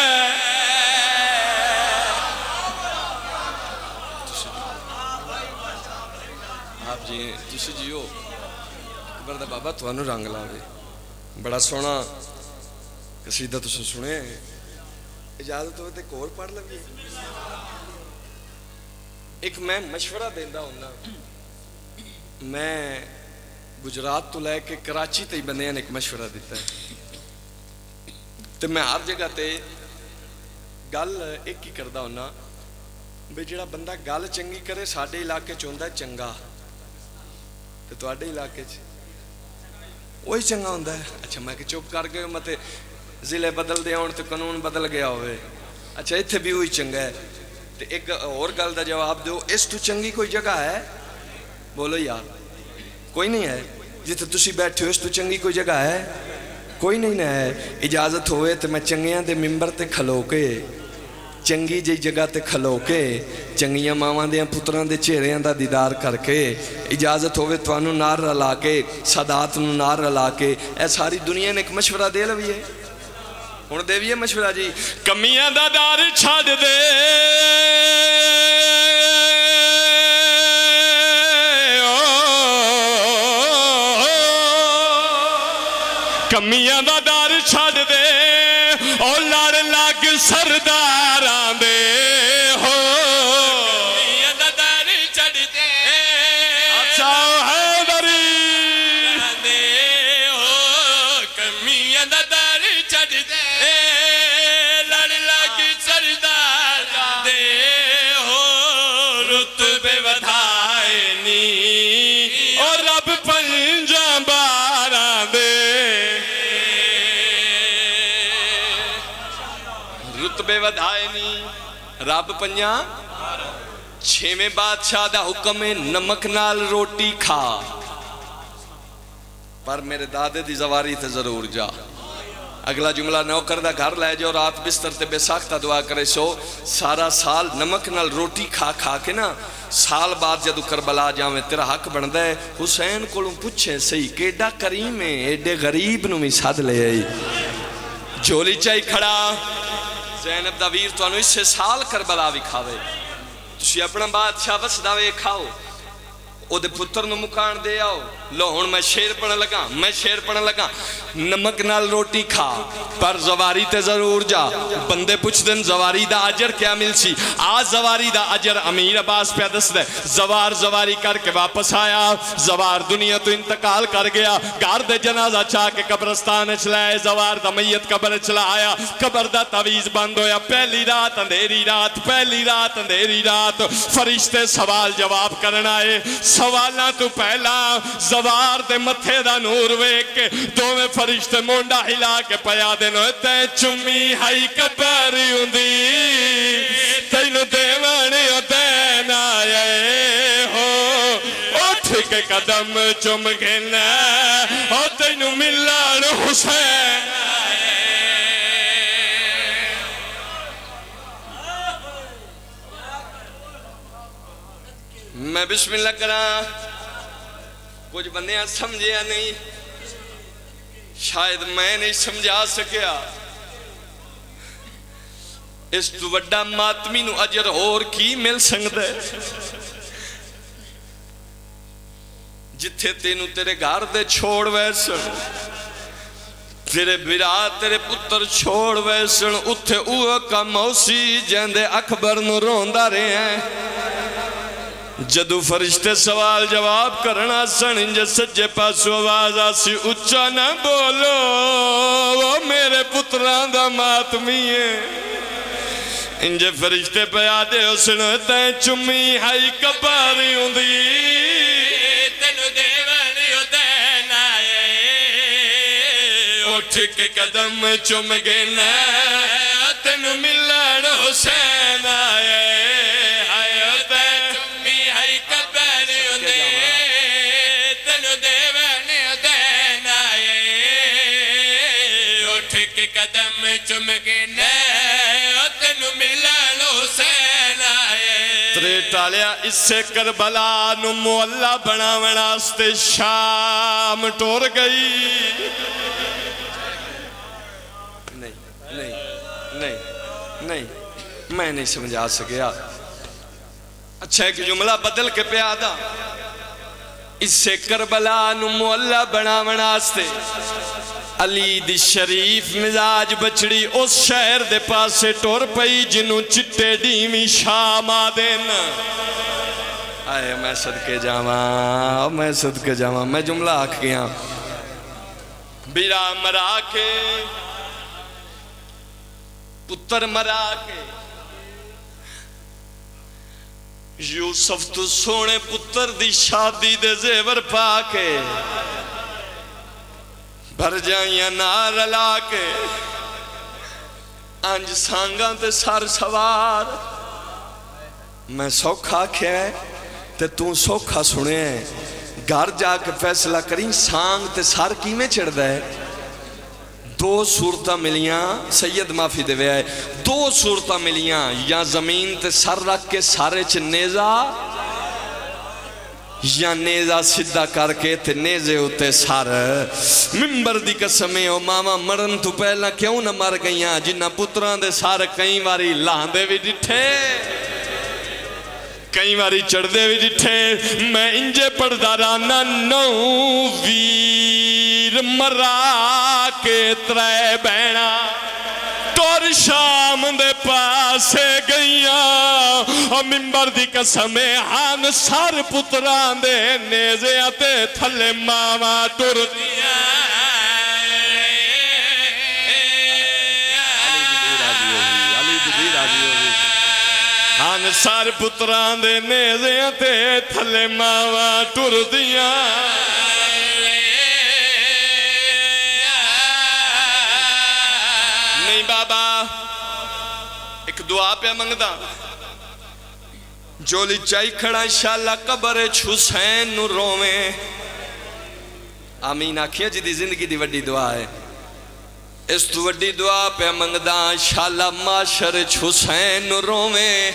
آپ جی تسی جیو اکبر دا بابا توانو رنگ لاوے بڑا سونا قصیدہ تسے سنے اجازت ہوئے تے کور پڑھ لگی ایک میں مشورہ دیندہ ہوں نا میں گجرات تو لے کے کراچی تے بندیاں ایک مشورہ دیتا ہے تو میں ہر جگہ تے گل ایک ہی کردہ ہوں نا بے جڑا بندہ گل چنگی کرے ساڑھے علاقے چوندہ ہے چنگا تو توڑے علاقے وہی چنگا ہوندہ ہے اچھا میں کہ چوپ کر گئے مطے ضلع بدل دیا ہوں تو قانون بدل گیا ہوئے اچھا اتھے بھی وہی چنگا ہے تو ایک اور گل دا جواب دو اس تو چنگی کوئی جگہ ہے بولو یار کوئی نہیں ہے جتے تسی بیٹھے ہو اس تو چنگی کوئی جگہ ہے کوئی نہیں ہے اجازت ہوئے تو میں چنگیاں دے ممبر تے کھلو کے چنگی جی جگہ تے کھلو کے چنگیاں ماواں دیاں پتراں دے چہریاں دا دیدار کر کے اجازت ہوئے توانو نار رلا کے سادات نو نار رلا کے اے ساری دنیا نے ایک مشورہ دے لوی ہے ہن دے وی ہے مشورہ جی کمیاں دا دار چھڈ دے کمیاں دا دار چھڈ دے او لڑ لگ سرداراں دے ہو کمیاں دا دار چھڈ دے اچھا حیدری دے ہو کمیاں دا دار چھڈ دے لڑ لگ سردار دے ہو رتبے ودھائے نی اور رب پنجاں باراں دے رتبے ودھائے نی رب پنجاں چھویں بادشاہ دا حکم ہے نمک نال روٹی کھا پر میرے دادے دی زواری تے ضرور جا اگلا جملہ نوکر دا گھر لے جاؤ رات بستر تے بے ساختہ دعا کرے سو سارا سال نمک نال روٹی کھا کھا کے نا سال بعد جدو کربلا جاویں تیرا حق بندہ ہے حسین کولوں پوچھیں صحیح کیڈا کریم ہے ایڈے غریب نو بھی ساتھ لے آئی جھولی چاہی کھڑا زینب دا ویر تو انو اس سے سال کربلا بھی کھاوے تسی اپنا بادشاہ بس داوے کھاؤ او دے پتر نو مکان دے آؤ لو ہن میں شیر پڑھن لگا نمک نال روٹی کھا پر زواری تے ضرور جا بندے پوچھ دن زواری دا اجر کیا مل سی آج زواری دا اجر امیر عباس پہ دس دے زواری کر کے واپس آیا زوار دنیا تو انتقال کر گیا گھر دے جنازہ چاہ کے قبرستان چلائے زوار دا میت قبر چلا آیا قبر دا تعویذ بند ہویا پہلی رات اندھیری رات فرشتے سوال جواب کرنا ہے سوالاں تو پہلا زوار دے متھے دا نور ویک کے دو میں فرشتے مونڈا ہلا کے پیا دینو تے چمی ہائی کبری ہوندی تینو دیوانے ہو دین آئے ہو اٹھ کے قدم چم گھنا اور تینو ملان حسین میں بسم اللہ کرا کچھ بندیاں سمجھیا نہیں شاید میں نہیں سمجھا سکیا اس تو وڈا ماتمی نو اجر اور کی مل سکتا ہے جتھے تینو تیرے گھر دے چھوڑ ویسن تیرے برا تیرے پتر چھوڑ ویسن اتھے اوہ کم اوسی جیندے اکبر نو روندہ رہے ہیں جدو فرشتے سوال جواب کرنا سن انجے سجے پاسو آواز آسی اچھا نہ بولو وہ میرے پتران دا ماتمی ہے انجے فرشتے پہ آدے حسن تین چمی ہائی کباری ہوندی تینو دیوانی دین آئے اٹھ کے قدم چم گنا تینو ملن حسین آئے قدم چمکے تینو ملن حسین آئے ترے ٹالیا اس سے کربلا نو مولا بناونا استے شام ٹور گئی نہیں میں نہیں سمجھا سکیا اچھا ایک جملہ بدل کے پہ آدھا اس سے کربلا نو مولا بناونا استے علی دی شریف مزاج بچڑی اس شہر دے پاسے ٹور پئی جنوں چٹے ڈیمی شام آدین آئے میں صدقے جاواں میں جملہ آکھ گیا بیرا مرا کے پتر مرا کے یوسف تو سونے پتر دی شادی دے زیور پا کے بھر جائیاں نار لا کے انج سانگاں تے سار سوار میں سوکھا کھیا ہے تے توں سوکھا سنے ہیں گھر جا کے فیصلہ کریں سانگ تے سار کی میں چڑھ دے دو صورتہ ملیاں سید معافی دے وے آئے دو صورتہ ملیاں یا زمین تے سر رکھ کے سارے چ نیزہ یا نیزہ سدھا کر کے تے نیزے ہوتے سار ممبر دی قسمیں او ماما مرن تو پہلا کیوں نہ مر گئیاں جنہ پتران دے سار کئی واری لاندے بھی ڈٹھے کئی واری چڑھ دے بھی ڈٹھے میں انجے پڑھدا رانا نو ویر مرا کے ترے بینہ تور شام دے پاسے گئیاں ممبر دی قسمیں ہان سار پتران دے نیزے آتے تھلے ماما ٹر دیا ہان سار پتران دے نیزے آتے تھلے ماما ٹر دیا بابا ایک دعا پہ منگدا جولی چائی کھڑا انشاءاللہ قبر حسین نو روویں آمین آکھیا جی دی زندگی دی وڈی دعا ہے اس تو وڈی دعا پہ منگدا انشاءاللہ معاشر حسین نو روویں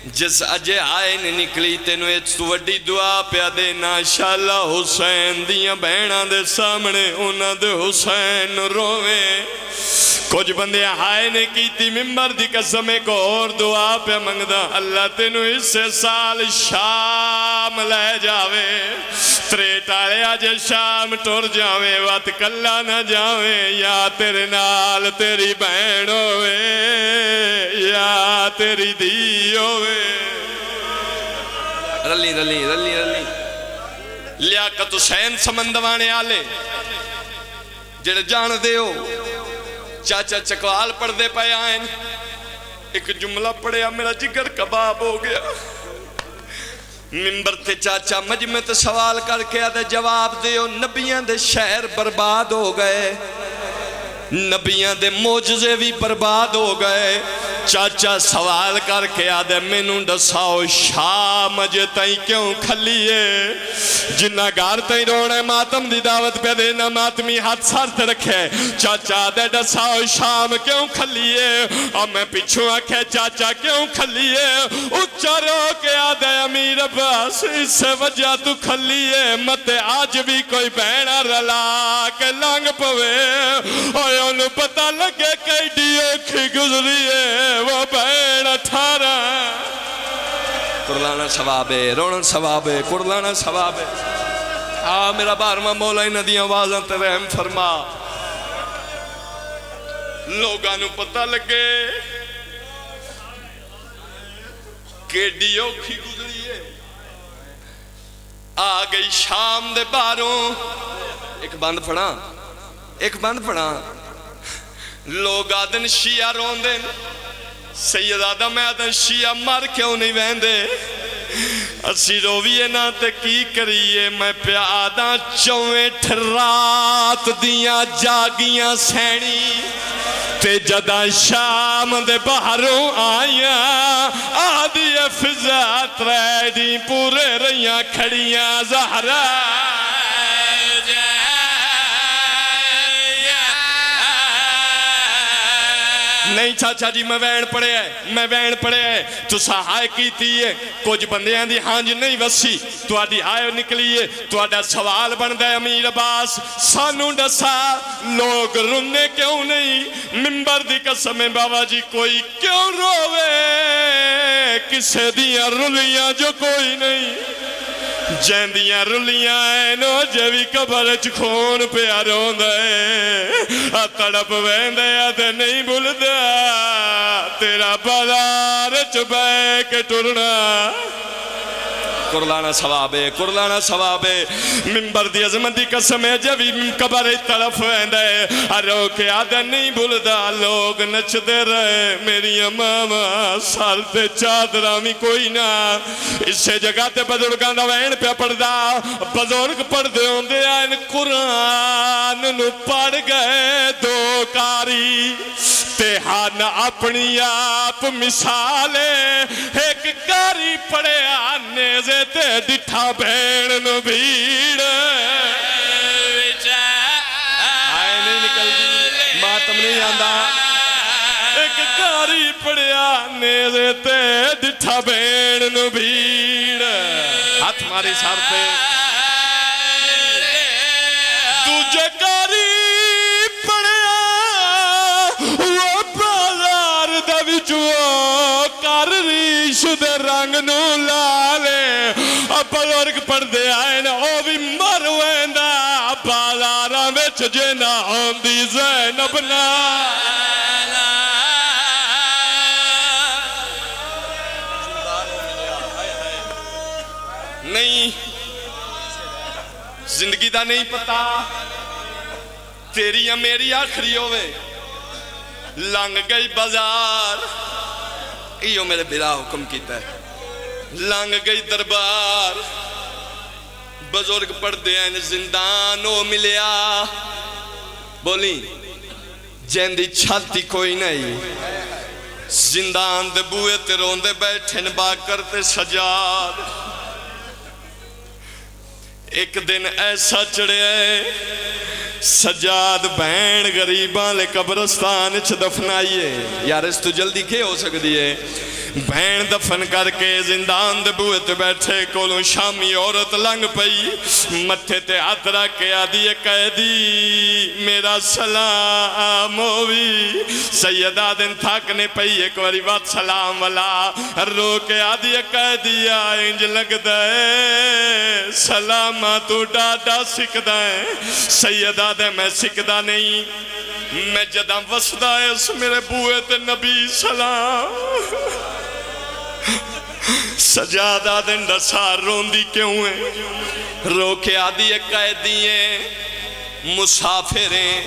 جس اجے آئے نے نکلی تینو اس تو وڈی دعا پہ دینا انشاءاللہ حسین دیاں بہناں دے سامنے انہاں دے حسین نو روویں کچھ بندے آئے نے کیتی ممبر دی قسمیں کو اور دعا پہ منگدا اللہ تینو اس سے سال شام لے جاوے ترے ٹالے آج شام ٹور جاوے وات کلا نہ جاوے یا تیرے نال تیری بہن ہوئے یا تیری دی ہوئے رلی لیاقت حسین سمندوانے آلے جڑے جان دے ہو چاچا چکوال پڑھ دے پائے آئین ایک جملہ پڑھیا میرا جگر کباب ہو گیا ممبر تے چاچا مجمع تے سوال کر کے آدھے جواب دے نبیان دے شہر برباد ہو گئے نبیان دے موجزے بھی برباد ہو گئے چاچا سوال کر کے آدھے مینوں دساؤ شام جے تائیں کیوں کھلیے جنہ گار تائیں رونے ماتم دی دعوت پہ دینا ماتمی ہاتھ سارت رکھے چاچا آدھے دساؤ شام کیوں کھلیے اور میں پیچھوں آکھے چاچا کیوں کھلیے اچھا رو کے آدھے امیر عباس اس سے وجہ تو کھلیے مت آج بھی کوئی بہنہ رلا کے لانگ پوے اور انہوں پتہ لگے کئی ڈیو کھی گزریے وہ بین 18 قرلانا ثوابے رونن ثوابے قرلانا ثوابے میرا بارمہ مولا ندیاں آوازاں تے رحم فرما لوگاں نو پتہ لگے کیڈی اوکھی گزری ہے آ گئی شام دے باروں ایک بند پڑھا لوگ آدن شیعہ رون دن سید آدم آدن شیعہ مر کیوں نہیں ویندے اسی رویے نا تے کی کریے میں پیا آدھا 64 رات دیاں جاگیاں سینی تے جدہ شام دے باہروں آیاں آدھی فضا تریڈی پورے رہیاں کھڑیاں زہرا نہیں چاچا جی میں وین پڑے ہے تو سہائے کیتی ہے کچھ بندیاں دی ہانج نہیں وسی تو آدھی آئے نکلی ہے تو آدھا سوال بندہ ہے امیر عباس سانو ڈسا لوگ رنے کیوں نہیں ممبر دی قسم بابا جی کوئی کیوں روے کسے دیاں رلیاں جو کوئی نہیں جیندیاں رلیاں ہیں نو جوی قبرچ خون پیا رون دے تڑپ ویندے آدھے نہیں بھولدا تیرا بازارچ بے کے ٹرنا قرلانا ثواب ہے ممبر دی عظمت دی قسم ہے جبی قبر طرف ویندے رو کے آدھے نہیں بھولدا لوگ نچ دے رہے میری امامہ سال تے چادرامی کوئی نہ اسے جگہ تے بزرگاں دا وین پہ پڑھ دا بزرگ پڑھ دے ہوں دے آئین قرآن نو پڑھ گئے دو کاری تے ہاں اپنی آپ مثالے ایک کاری پڑھے آنے سے تے ڈٹھا بھیڑ نو بھیڑ آئے نہیں نکل دی ماتم نہیں آندہ ایک کاری پڑیا نیزے تے ڈٹھا بھیڑ نو بھیڑ ہاتھ ماری سار پہ دوجہ کاری پڑیا وہ بازار دا وچوں کر ریش دے رنگ نو لالے بزرگ پڑھ دے آئے نا او بھی مر ویندا بازاراں وچ جے نہ ہوندی زینب نا نہیں زندگی دا نہیں پتا تیری یا میری آخری ہوئے لنگ گئی بازار ایو میرے بلا حکم کیتا ہے لنگ گئی دربار بزرگ پڑھ دے ہیں زندانوں ملیا بولی جیندی چھاتی کوئی نہیں زندان دے بوئے تے روندے بیٹھے نبا کرتے سجاد ایک دن ایسا چڑھے ہے سجاد بین غریباں لے قبرستان چھ دفنائیے یار اس تو جلدی کیا ہو سکتی ہے بین دفن کر کے زندان دے بوئے تے بیٹھے کولوں شامی عورت لنگ پئی متھے تے ہاتھ رکھ کے آدھی قیدی میرا سلام ہوئی سیدہ دن تھاکنے پئی ایک واری بات سلام والا رو کے آدھی قیدی آئنج لگ دے سلامہ تو ڈاڈا سکھ دائیں سیدہ دے میں سکھ دا نہیں میں جدہ وسدہ اس میرے بوئے تے نبی سلام سجادہ دن رسا روندی کیوں ہے رو کے آدھی قیدییں مسافریں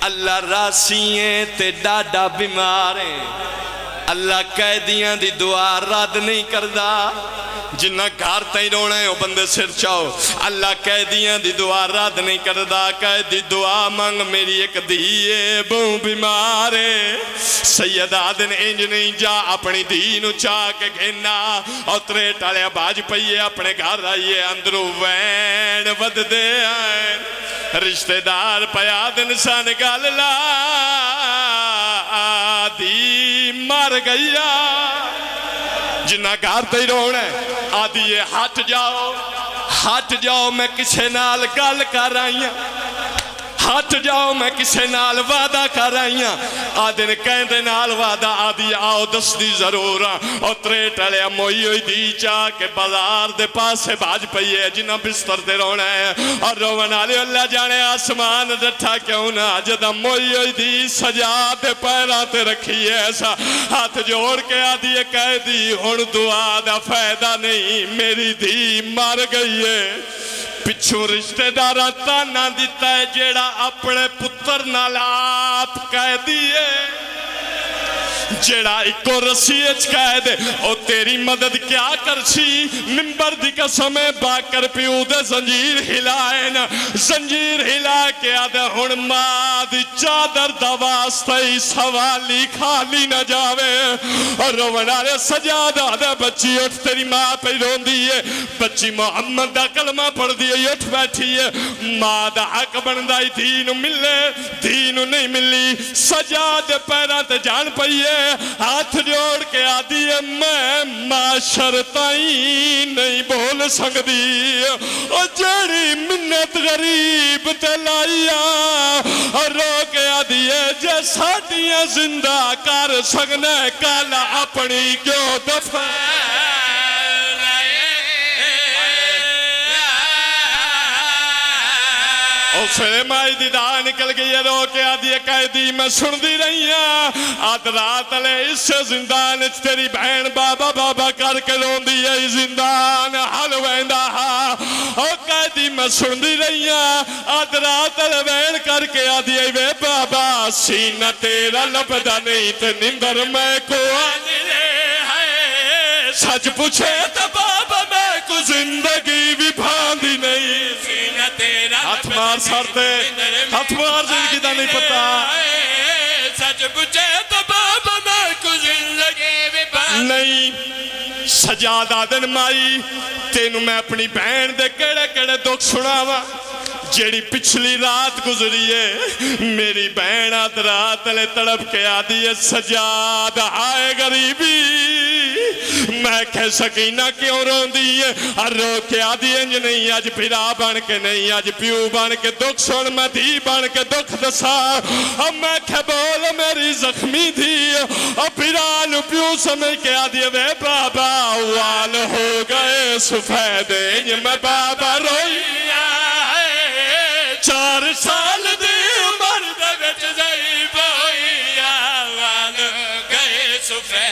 اللہ راسییں تے ڈاڈا بیماریں اللہ قیدیاں دی دعا رد نہیں کردہ جنہ گھار تائیں رونا ہے وہ بندے سر چاہو اللہ قیدیاں دی دعا رد نہیں کردہ قیدی دعا مانگ میری ایک دیئے بہوں بیمارے سیدہ دن انج نہیں جا اپنی دینو چاہ کے گھننا اور ترے ٹالے باج پئیے اپنے گھر آئیے اندرو وین ود دے آئین رشتہ دار پیادن سان گاللہ آدھی مر گیا جنہ گھر تے رونا ہے آدھی یہ ہٹ جاؤ میں کسے نال گل کر آئیاں ہٹ جاؤ میں کسے نال وعدہ کر آئی ہاں آدھے کہندے نال وعدہ آدھی آؤ دس دی ضرور اور تریٹ لیا موئی ہوئی دی چاہ کے بازار دے پاس سے باج پئی ہے جنہ بستر دے رونا ہے اور رونا لے اللہ جانے آسمان ڈٹھا کیوں نہ جدہ موئی ہوئی دی سجا دے پیراتے رکھی ہے ایسا ہاتھ جوڑ کے آدھی کہہ دی ہن دعا دا فائدہ نہیں میری دھی مر گئی ہے پچھو رشتہ دارہ تانا دیتا ہے جیڑا اپنے پتر نالات کہہ دیئے جیڑا ایکو رسیج کہہ دے او تیری مدد کیا کرچی ممبر دی قسم با کر پیو دے زنجیر ہلائن زنجیر ہلا کے آدھے ہن ماں دی چادر دواستی سوالی کھالی نہ جاوے اور روانارے سجاد آدھے بچی اٹھ تیری ماں پہ رون دیئے بچی محمد دا کلمہ پڑھ دیئے اٹھ بیٹھی ہے ماں دا حق بندائی دینو ملے دینو نہیں ملی سجاد پیرات جان پئیے ہاتھ جوڑ کے آدھی ہے میں معاشر تائیں نہیں بول سکتی اور جڑی منت غریب تلائیا اور رو کے آدھی ہے جیساٹیاں زندہ کر سکنے کالا اپنی کیوں دفع اسے مائی دیدہ نکل گئی رو کے آدھی قیدی میں سن دی رہی ہاں آدھ رات لے اس سے زندان تیری بہن بابا بابا کر کے لون دی ہے زندان حل ویندہ او قیدی میں سن دی رہی ہاں آدھ رات لے بہن کر کے آدھی ہے بابا سینہ تیرا لبدہ نہیں تے نندر میں کو آدھی ہے سچ پوچھے تو بابا میں کو زندگی بھی بھاندی نہیں ہاتھ مار سارتے ہاتھ مار زندگی دا نہیں پتا سچ پوچھے تو بابا میں کو زندگی بھی بھاندی نہیں سجاد آدن مائی تینو میں اپنی بہن دے کڑے کڑے دکھ سناوا جیڑی پچھلی رات گزری ہے میری بہن آدھ رات لے تڑپ کے آدھی ہے سجاد آئے غریبی میں کہہ سکینہ کیوں رون دی ہے اور رو کے آدھی انج نہیں آج پھرا بان کے نہیں آج پیو بان کے دکھ سن میں دھی بان کے دکھ دسا اب میں کہہ بول میری زخمی تھی اور پھرا پیو سمجھ کے آدھی ہے بابا وال ہو گئے سفید انج میں بابا روئی 4 سال دی عمر دے وچ ضعیف ہوئی وال گئے سفید